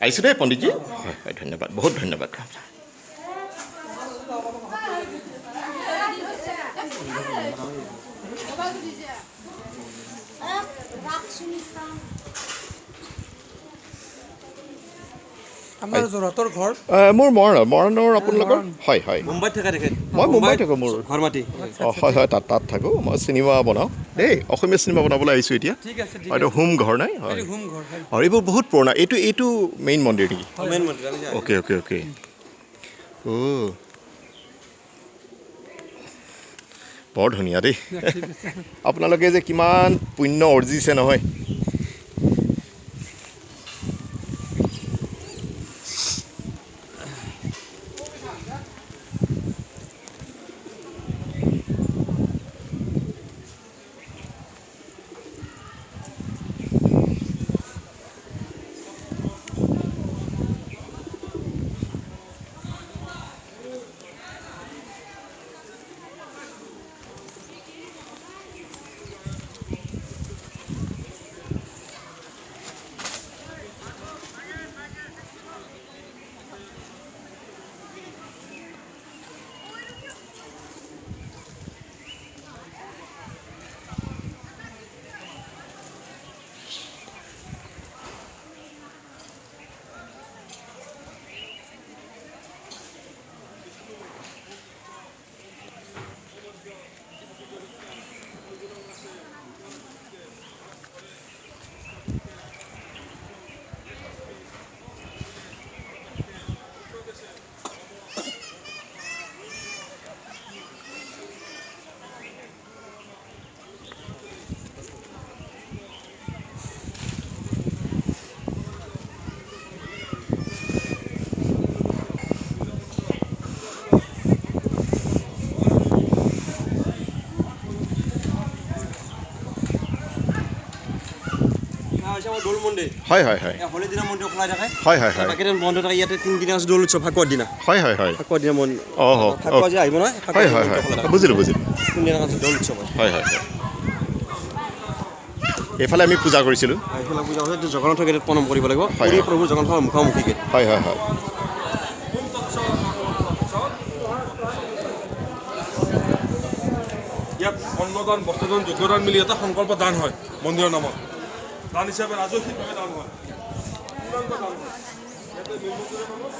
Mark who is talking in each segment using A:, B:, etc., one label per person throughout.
A: আহিছোঁ দেই পণ্ডিতজী। হয় হয়, ধন্যবাদ, বহুত ধন্যবাদ।
B: আপোনাৰ যোৰহাটৰ ঘৰ?
A: মোৰ মৰাণৰ আপোনালোকৰ? হয় হয়,
C: মুম্বাইত থাকে তেখেত।
A: মই মুম্বাইত থাকোঁ। মোৰ
C: ঘৰ মাটি।
A: হয় হয়, তাত থাকোঁ। মই চিনেমা বনাওঁ দেই, অসমীয়া চিনেমা বনাবলৈ আহিছোঁ এতিয়া।
B: ঠিক আছে,
A: হয়তো হোম ঘৰ নাই। হয়
B: হোম ঘৰ হয়।
A: হয়, এইবোৰ বহুত পুৰণা। এইটো মেইন মন্দিৰ নেকি?
C: মেইন মন্দিৰ আমি
A: অ'কে অ'কে অ'কে। অ', বৰ ধুনীয়া দেই।
B: ঠিক আছে।
A: আপোনালোকে যে কিমান পুণ্য অৰ্জিছে নহয়।
C: দৌল মন্দিৰ।
A: হয় হয় হয়
C: হলিৰ দিনা মন্দিৰ খোলা থাকে।
A: হয় হয় হয়
C: বাকী দিন বন্ধ থাকে। ইয়াতে 3 দিন আছে দৌল উৎসৱ, ফাকুৱাৰ দিনা।
A: হয় হয় হয়
C: ফাকুৱাৰ দিনা
A: অঁ
C: ফাকুৱা যে আহিব নহয়,
A: হয় হয় হয়, বুজিলোঁ বুজিলোঁ।
C: কোনদিনা আছে দৌল উৎসৱ হয়।
A: হয় হয় হয়, এইফালে আমি পূজা কৰিছিলোঁ।
C: এইফালে পূজা হয়। জগন্নাথৰ গেটত প্ৰণাম কৰিব লাগিব।
A: হয়,
C: পুৰী
A: হয়।
C: প্ৰভু জগন্নাথৰ মুখামুখি গেট।
A: হয় হয় হয়।
D: ইয়াত অন্নদান, বস্ত্ৰদান, যজ্ঞদান মিলি এটা সংকল্প দান হয় মন্দিৰৰ নামত। দান হিচাপে ৰাজসিকভাৱে দান হয়। পূৰ্ণাংগ দান হয়। ইয়াতে মেইন মন্দিৰৰ নামত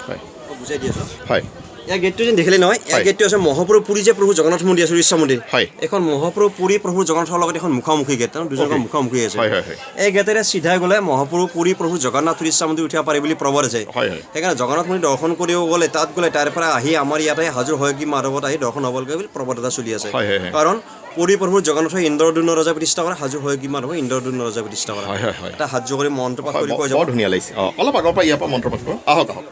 A: হয়
C: বুজাই দি আছোঁ।
A: হয়
C: ইয়াৰ গেটটো যেন দেখিলে নহয়, ইয়াৰ
A: হয়।
C: গেটটো আছে মহাপ্ৰভু পুৰী যে প্ৰভু জগন্নাথ মন্দিৰ আছে, উৰিষ্যা মন্দিৰ।
A: হয়।
C: এখন মহাপ্ৰভু পুৰী প্ৰভু জগন্নাথৰ লগত এখন মুখামুখি গেট, দুজনকৈ
A: Okay.
C: মুখামুখি আছে।
A: হয় হয় হয়।
C: এই গেটেৰে চিধাই গ'লে মহাপ্ৰভু পুৰী প্ৰভু জগন্নাথ উৰিষ্যা মন্দিৰ উঠিব পাৰি বুলি প্ৰবাদ আছে।
A: হয় হয়।
C: সেইকাৰণে জগন্নাথ মন্দিৰ দৰ্শন কৰিব গ'লে, তাত গ'লে তাৰ পৰা আহি আমাৰ ইয়াতে হাজোৰ হয়গ্ৰীৱ মাধৱত আহি দৰ্শন হ'বলগীয়া বুলি প্ৰবাদ এটা চলি আছে।
A: হয় হয় হয়।
C: কাৰণ পুৰী প্ৰভু জগন্নাথৰ ইন্দ্ৰদ্যুম্ন ৰজা প্ৰতিষ্ঠা কৰে, হাজোৰ হয়গ্ৰীৱ মাধৱ ইন্দ্ৰদ্যুম্ন ৰজা প্ৰতিষ্ঠা কৰে।
A: হয় হয় হয়।
C: এটা হাত কৰি মন্ত্ৰ পাঠ
A: হয়,
C: কৰি কৈ যাব।
A: বৰ ধুনীয়া লাগিছে। অঁ, অলপ আগৰ পৰা ইয়াৰ পৰা মন্ত্ৰ পাঠ কৰোঁ। আহক আহক।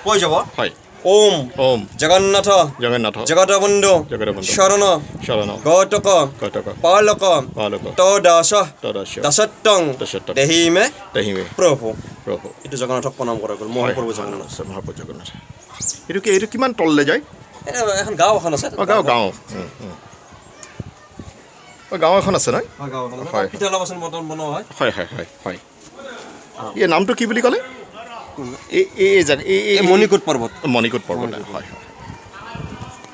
C: কৈ যাব।
A: হয়।
C: ওম
A: ওম
C: জগন্নাথ
A: জগন্নাথ
C: জগতবন্ধু
A: জগতবন্ধু
C: শৰণ
A: শৰণ
C: গৌতক
A: কটক
C: পালক
A: পালক
C: তদাস
A: তদাস্য
C: দাসত্বং
A: দাসত্বং
C: দেহি মে
A: দেহিমে
C: প্ৰভু।
A: প্ৰভু।
C: এইটো জগন্নাথক প্ৰণাম কৰা গ'ল, মহাপ্ৰভু জগন্নাথ।
A: মহাপ্ৰভু জগন্নাথ। এইটো কিমান তললৈ যায়?
C: এখন গাঁও এখন আছে।
A: অঁ, গাঁও। অঁ, গাঁও এখন আছে নহয়?
C: গাঁও এখন আছে।
A: হয়।
C: পিতলৰ বাচন বৰ্তন বনোৱা হয়।
A: হয় হয় হয় হয়। এই নামটো কি বুলি ক'লে? এই জেগা এই
C: মণিকূট পৰ্বত।
A: মণিকূট পৰ্বত। হয় হয়।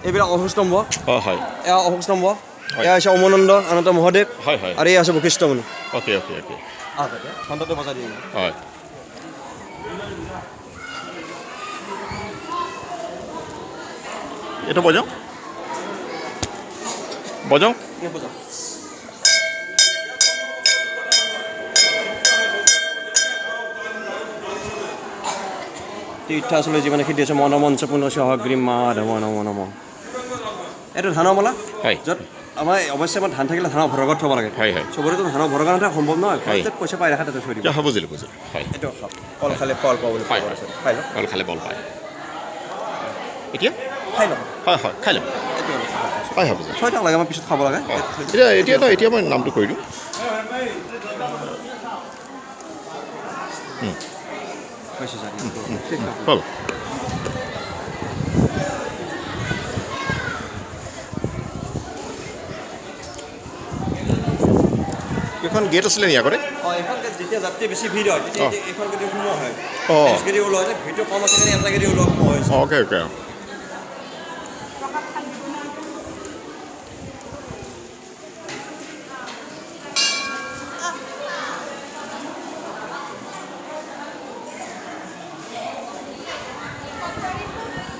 C: এইবিলাক অশোকস্তম্ভ।
A: অঁ, হয়
C: এয়া অশোকস্তম্ভ।
A: হয়।
C: এয়া হৈছে উমানন্দ আনন্দ মহাদেৱ।
A: হয় হয়।
C: আৰু এয়া আছে বশিষ্ঠ মুনি।
A: Okay okay okay.
C: ঘণ্টাটো বজাই দিম।
A: হয়। এইটো বজাওঁ বজাওঁ।
C: তীৰ্থাচলে যিমানে খেতি আছে মন মঞ্চ পুনঃ সহগ্ৰীম মাধৱ নম নম। এইটো ধানৰ মালা।
A: হয়।
C: য'ত আমাৰ অৱশ্যে আমাৰ ধান থাকিলে ধানৰ ভৰগত থ'ব লাগে।
A: হয় হয়।
C: চবৰেতো ধানৰ ভৰগত নাথাকা সম্ভৱ নহয়।
A: হয়।
C: য'ত পইচা পাই ৰাখা তাতে থৈ দিব।
A: বুজিলোঁ বুজিলোঁ। হয়।
C: এইটো খাওক। কল খালে ফল পাব বুলি
A: হয়
C: কোৱা
A: হয়।
C: আছে। খাই লওক।
A: কল খালে বল পায়। এতিয়া
C: খাই লওক।
A: হয় হয়, খাই ল'ম।
C: এইটো
A: হয় হয়, বুজিলোঁ।
C: থৈ দিয়ক, লাগে আমাৰ পিছত খাব লাগে।
A: হয়। এতিয়া মই নামটো কৰি দিওঁ। হ'ল। এখন গেট আছিলে নি আগতে
C: অঁ এইখন যেতিয়া যাত্ৰী বেছি ভিৰ হয় তেতিয়া এইখন গাড়ী সোমোৱা হয়
A: অঁ
C: নেক্সট গাড়ী ওলোৱা হয় ভিৰটো কম আছে কাৰণে এটা গাড়ী ওলোৱা সোমোৱা হৈছে
A: অ'কে অ'কে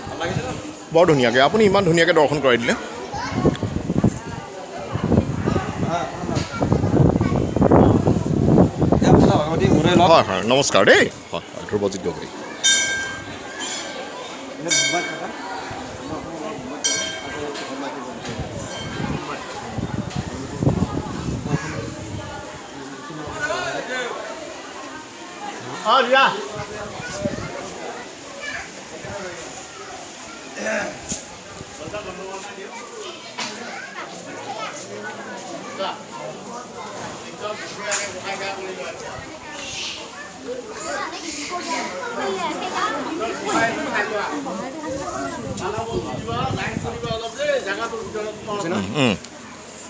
C: ভাল লাগিছে ন
A: বৰ ধুনীয়াকৈ আপুনি ইমান ধুনীয়াকৈ দৰ্শন কৰাই দিলে
C: ভগৱতী মোৰে লগ
A: হয় হয় নমস্কাৰ দেই হয় হয় ধ্ৰুৱজিৎ গগৈ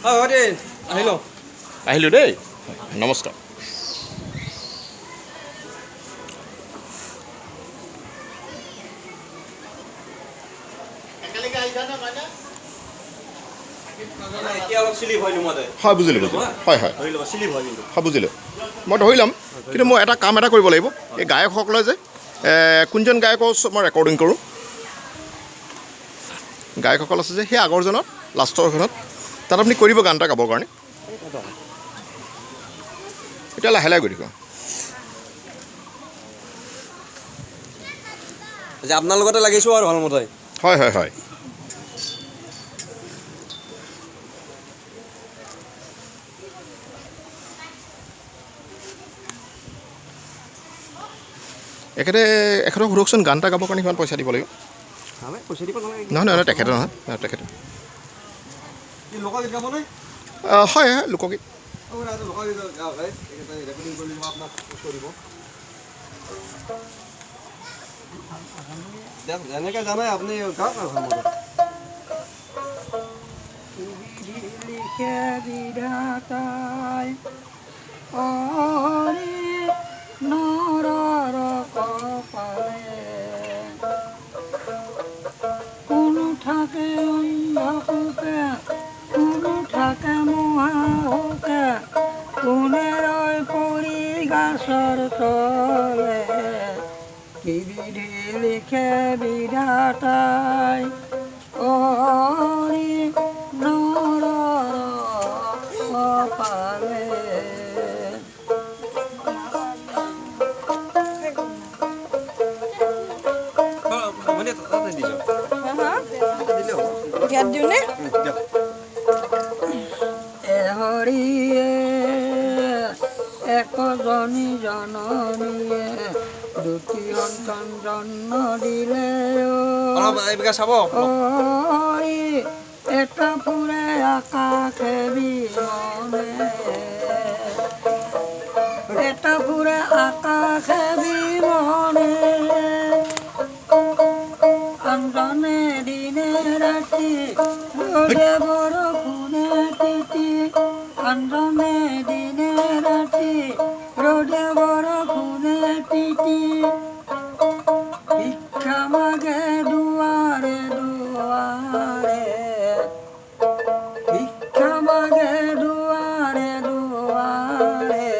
C: ভগৱতী আহিলোঁ
A: আহিলোঁ দেই নমস্কাৰ
C: এতিয়া অলপ চিলিপ হয় নুমতে
A: হয় বুজিলোঁ বুজিলোঁ হয় হয়
C: ধৰি ল'ব চিলিপ হয় কিন্তু
A: হয় বুজিলোঁ মই ধৰি ল'ম কিন্তু মই এটা কাম এটা কৰিব লাগিব এই গায়কসকলে যে কোনজন গায়কৰ মই ৰেকৰ্ডিং কৰোঁ গায়কসকল আছে যে সেই আগৰজনত লাষ্টৰখনত তাত আপুনি কৰিব গান এটা গাবৰ কাৰণে এতিয়া লাহে লাহে গৈ থাকিব
C: যে আপোনাৰ লগতে লাগিছোঁ আৰু ভালমতে
A: হয় হয় হয় এখেতক সুধকচোন গান এটা গাবৰ কাৰণে কিমান পইচা দিব লাগিব
C: পইচা দিব নালাগে
A: নহয় নহয় তেখেতে নহয় তেখেতে
C: লোকগীত গাবনে
A: হয় হয় লোকগীত
C: লোকগীত ৰেকৰ্ডিং কৰি দিব আপোনাক কৰিব যেনেকৈ জানে আপুনি গাওক আৰু ভালমতে
B: লিখে বিধাতাই অৰি নৰৰ কপালে কোনো থাকে অন্ধকোকে কোনো থাকে মহাহুকে কোনে ৰয় পৰি গাছৰ তলে কি বিধি লিখে বিধাতাই অৰি নৰৰ কপালে হৰিয়ে একজনী জননীয়ে দুটি সন্তান জন্ম দিলে
C: চাব
B: হৰি এটা ফুৰে আকাশে বিমনে এটা ফুৰে আকাশে বিমনে আনজনে দিনে ৰাতি ৰ'দে বৰষুণে তিতি আনজনে দিনে ৰাতি ৰ'দে বৰষুণে তিতি ভিক্ষা মাগে দুৱাৰে দুৱাৰে ভিক্ষা মাগে দুৱাৰে দুৱাৰে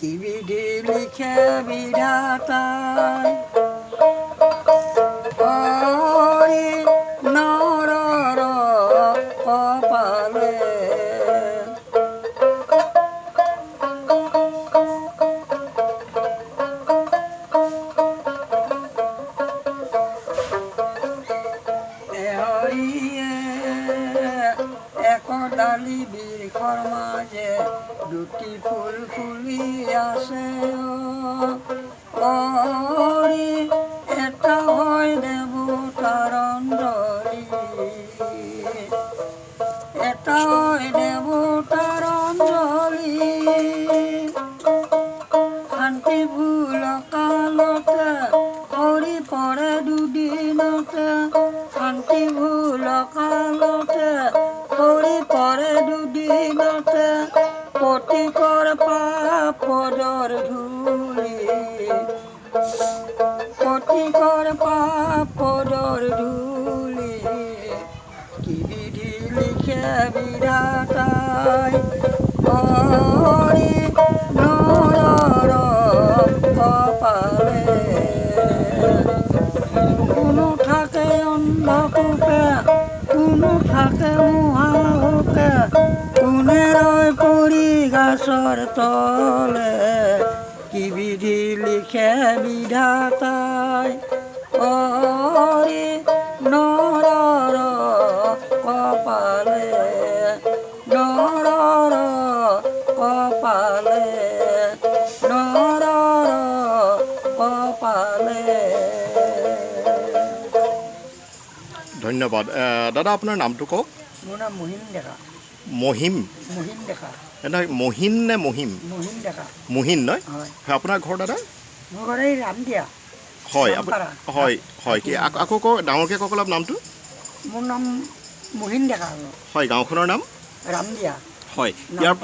B: কি বিধি লিখে বিধাতাই হৰি নৰৰ কপালে হৰিয়ে একডালি বৃক্ষৰ মাজে দুটি ফুল ফুলি আছে হৰি এটা হয় দেৱতাৰ অঞ্জলি এটা হয় দেৱতাৰ অঞ্জলি শান্তি ভুল কালতে হৰি পৰে দুদিনতে শান্তি ভুল কালতে হৰি পৰে দুদিনতে পতিকৰ পাপদৰ ধূলি পতিকৰ পাপদৰ ধূলি কি বিধি লিখে বিধাতাই হৰি নৰৰ কপালে কোনো থাকে অন্ধকূপে কোনো থাকে মহাহুকে কোনে ৰয় পৰি গাছৰ তলে কি বিধি লিখে বিধাতাই হৰি নৰৰ কপালে নৰৰ কপালে নৰৰ কপালে।
A: ধন্যবাদ দাদা আপোনাৰ নামটো কওক
B: মোৰ নাম মহিম ডেকা
A: মহিম
B: মহিম ডেকা
A: নহয় মহিন নে মহিম
B: মহিম ডেকা
A: মহিন নহয়
B: হয়
A: হয় আপোনাৰ ঘৰ দাদা
B: মোৰ ঘৰ এই ৰামদিয়া
A: হয়
B: ৰামপাৰা।
A: হয় হয় কি আকৌ কওক ডাঙৰকৈ কওক অলপ নামটো
B: মোৰ নাম মহিম ডেকা
A: হয় গাঁওখনৰ নাম
B: ৰামদিয়া
A: হয়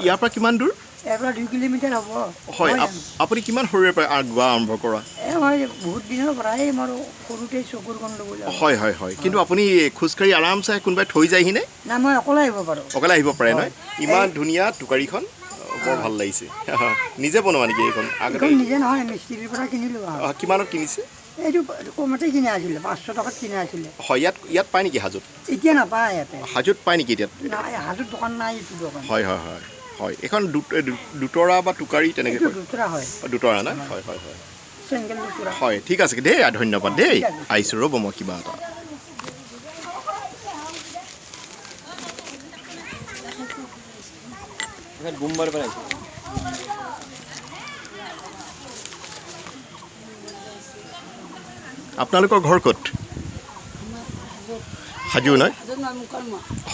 A: ইয়াৰ পৰা কিমান দূৰ
B: ইয়াৰ পৰা 2 কিলোমিটাৰ হ'ব
A: হয়
B: জানো?
A: আপুনি কিমান সৰুৰে পৰা গোৱা আৰম্ভ কৰা
B: মই বহুত দিনৰ পৰাই মোৰ সৰুতে চকুৰ গণ্ডগোল
A: হয় হয় হয় কিন্তু আপুনি খোজকাঢ়ি আৰামছে কোনোবাই থৈ যায়হিনে
B: নাই মই অকলে আহিব পাৰোঁ
A: অকলে আহিব পাৰে নহয়
B: হয়।
A: ইমান ধুনীয়া টোকাৰীখন বৰ ভাল লাগিছে নিজে বনোৱা নেকি এইখন আগতে
B: এইখন নিজে নহয় মিস্ত্ৰীৰ পৰা কিনিলোঁ আৰু
A: কিমানত কিনিছে
B: এইটো কমতে কিনা আছিলে 500 টকাত কিনা আছিলে
A: হয় ইয়াত পায় নেকি হাজোত
B: এতিয়া নাপায় ইয়াতে
A: হাজোত পায় নেকি এতিয়া
B: নাই হাজোত দোকান নাই এইটো দোকান
A: হয় হয় হয় হয় এইখন দুতৰা বা টোকাৰী তেনেকৈ
B: এইটো
A: কয়
B: দুটৰা হয়
A: দুতৰা না হয় হয় হয়
B: চেংগেল দুটৰা
A: হয় ঠিক আছে দেই ধন্যবাদ দেই
B: ঠিক আছে।
A: আহিছোঁ ৰ'ব মই কিবা এটা
C: বোমবাৰ পৰা আহিছে
A: আপোনালোকৰ ঘৰ ক'ত হাজো নহয়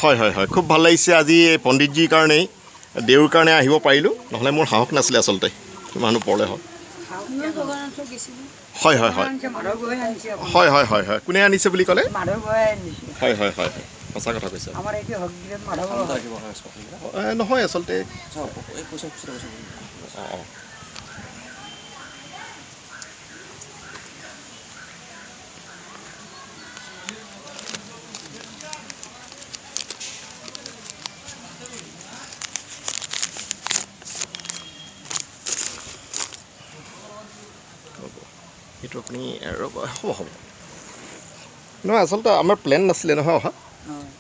A: হয় হয় হয় খুব ভাল লাগিছে আজি এই পণ্ডিতজীৰ কাৰণেই দেউৰ কাৰণে আহিব পাৰিলোঁ নহ'লে মোৰ সাহস নাছিলে আচলতে কিমান ওপৰলৈ হয় হয় হয় হয়
B: মাধৱ গোহাঁই আনিছে
A: হয় হয় হয় হয় কোনে আনিছে বুলি ক'লে
B: মাধৱ গোহাঁই আনিছে
A: হয় হয় হয় হয় সঁচা কথা কৈছে
B: আমাৰ এইটো হকগিৰত মাধৱ
A: নহয় আচলতে অঁ এইটো আপুনি ৰ'ব হ'ব নহয় আচলতে আমাৰ প্লেন নাছিলে নহয় অহা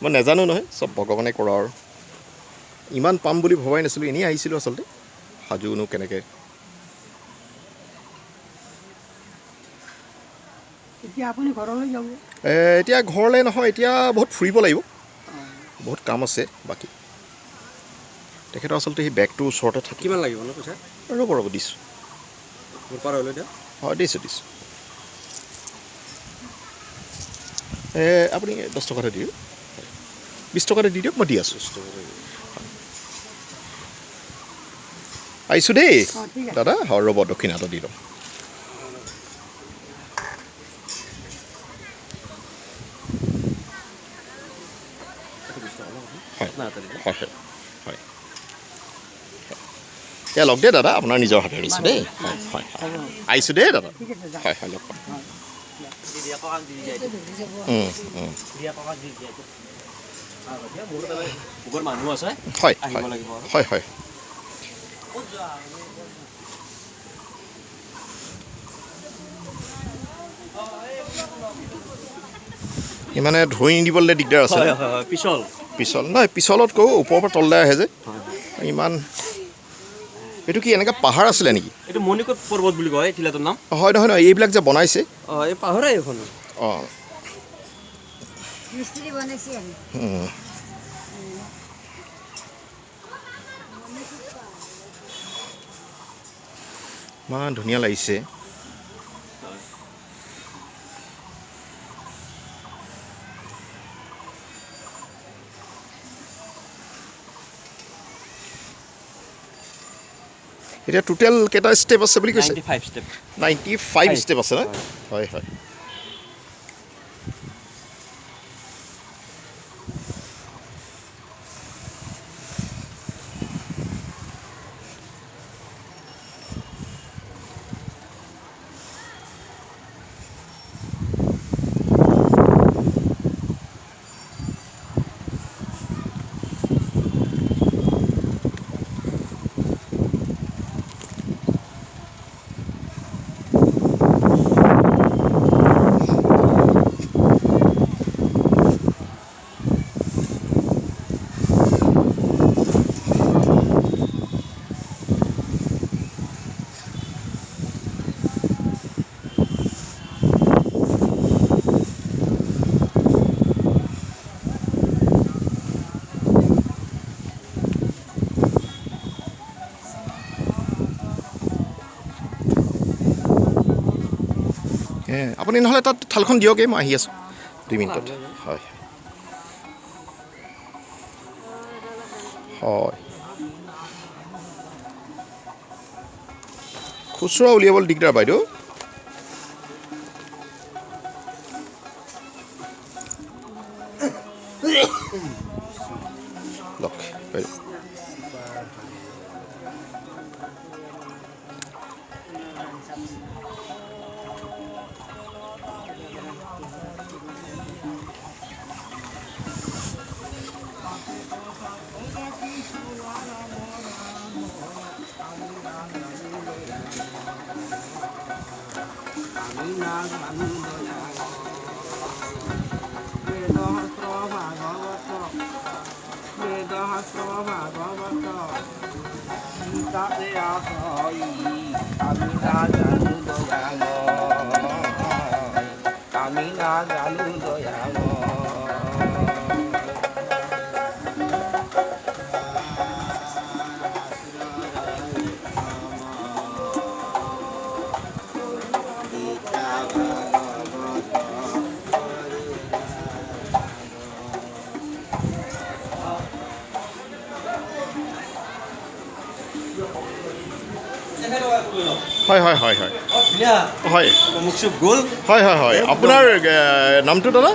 A: মই নাজানো নহয় চব ভগৱানে কৰা আৰু ইমান পাম বুলি ভবাই নাছিলোঁ এনেই আহিছিলোঁ আচলতে সাজুনো কেনেকৈ
B: এতিয়া আপুনি ঘৰলৈ যাব
A: এতিয়া ঘৰলৈ নহয় এতিয়া বহুত ফুৰিব লাগিব বহুত কাম আছে বাকী তেখেতৰ আচলতে সেই বেগটোৰ ওচৰতে থাকে
C: কিমান লাগিব ন পইচা
A: ৰ'ব দিছোঁ
C: মোৰ পাৰ হ'লে দিয়ক
A: হয় দিছোঁ আপুনি 10 টকাতে দিয়ক 20 টকাতে দি দিয়ক মই দি আছোঁ আহিছোঁ দেই
B: ঠিক আছে
A: দাদা হয় ৰ'ব দক্ষিণা এটা দি লওঁ হয় হয় হয় এয়া লগ দেই দাদা আপোনাৰ নিজৰ হাতে আহিছোঁ দেই হয় হয় হয় আহিছোঁ দেই দাদা
B: ঠিক আছে যাওক
A: হয় হয় লগ পাম
C: মানুহ আছে
A: হয়
C: আহিব লাগিব আৰু
A: হয় হয় ইমানে ধৰি নিদিবলৈ দিগদাৰ আছে পিছল নহয় পিছলতকৈ ওপৰৰ পৰা তললৈ আহে যে ইমান এইটো কি এনেকৈ পাহাৰ আছিলে নেকি
C: এইটো মণিকোট পৰ্বত বুলি কয় টিলাটোৰ নাম
A: হয় নহয় এইবিলাক যে বনাইছে
C: অঁ এই পাহৰে এইখন
A: অঁ
B: মিস্ত্ৰী বনাইছে
A: ইমান ধুনীয়া লাগিছে এতিয়া টোটেল কেইটা ষ্টেপ আছে বুলি কৈছে
C: 95 ষ্টেপ
A: 95 ষ্টেপ আছে ন হয় হয় আপুনি নহ'লে তাত থালখন দিয়কে, মই আহি আছোঁ 2 মিনিটত। হয় হয়, খুচুৰা উলিয়াবলৈ দিগদাৰ বাইদেউ। লওক বাইদেউ, হয় হয় হয় হয় হয়
C: গ'ল
A: হয় হয় হয়, আপোনাৰ নামটো দাদা?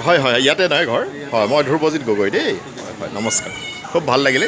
A: হয় হয়, ইয়াতে নাই ঘৰ। হয়, মই ধ্ৰুৱজিৎ গগৈ দেই। হয় হয়, নমস্কাৰ, খুব ভাল লাগিলে।